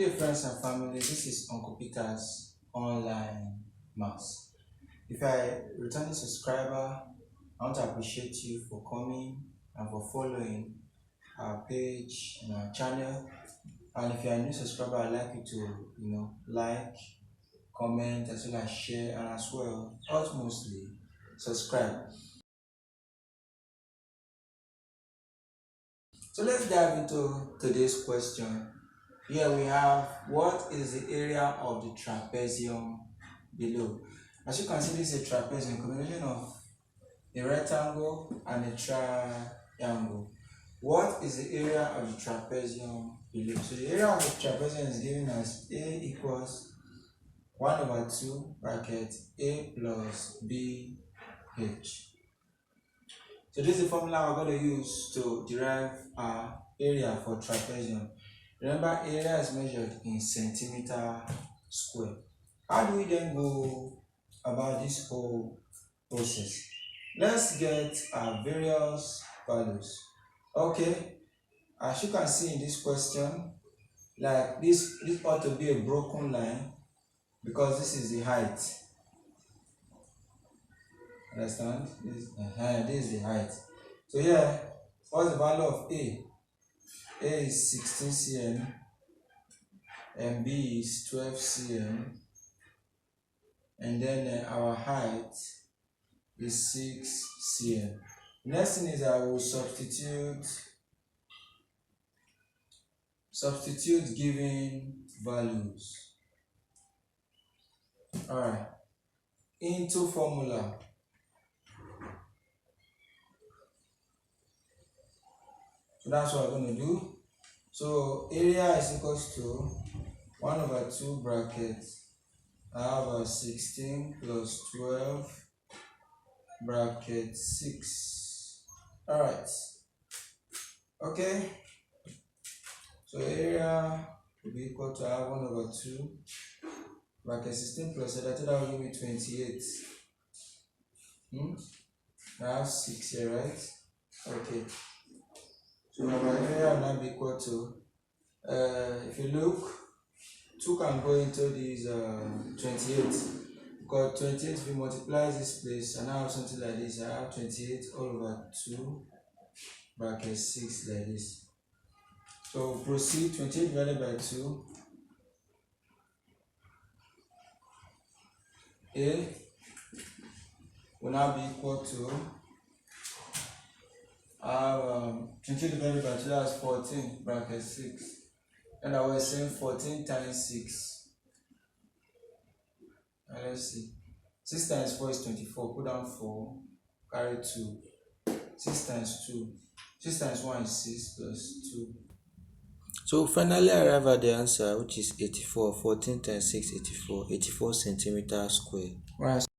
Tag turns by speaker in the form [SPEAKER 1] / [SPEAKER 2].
[SPEAKER 1] day, friends and family. This is Uncle Peter's online maths. If I returning subscriber, I want to appreciate you for coming and for following our page and our channel. And if you are a new subscriber, I'd like you to like, comment, as well as share, and as well ultimately subscribe. So let's dive into today's question. Here we have, what is the area of the trapezium below? As you can see, this is a trapezium, combination of a rectangle and a triangle. What is the area of the trapezium below? So the area of the trapezium is given as A equals 1/2 bracket A plus BH. So this is the formula we're going to use to derive our area for trapezium. Remember, area is measured in centimeter square. How do we then go about this whole process? Let's get our various values. Okay, as you can see in this question, like this ought to be a broken line because this is the height. Understand? This is the height. So here, what's the value of A? A is 16 cm and B is 12 cm, and then our height is 6 cm. Next thing is I will substitute given values. Alright, into formula. So that's what I'm going to do. So area is equals to 1/2 brackets. I have a 16 plus 12 bracket 6. Alright. Okay. So area will be equal to 1/2 bracket 16 plus 8. I think that will give me 28. I have 6 here, right? Okay. So our area will now be equal to, if you look, 2 can go into this 28, because 28, if you multiply this place, and I have something like this, I have 28 all over 2 bracket 6 like this. So proceed. 28 divided by 2, A will now be equal to, I have 28 divided by 2, that's 14 bracket 6. And I was saying 14 times 6. Let's see. 6 times 4 is 24. Put down 4. Carry 2. 6 times 2. 6 times 1 is 6 plus 2.
[SPEAKER 2] So finally I arrive at the answer, which is 84. 14 times 6, 84. 84 centimeters square.
[SPEAKER 1] Right.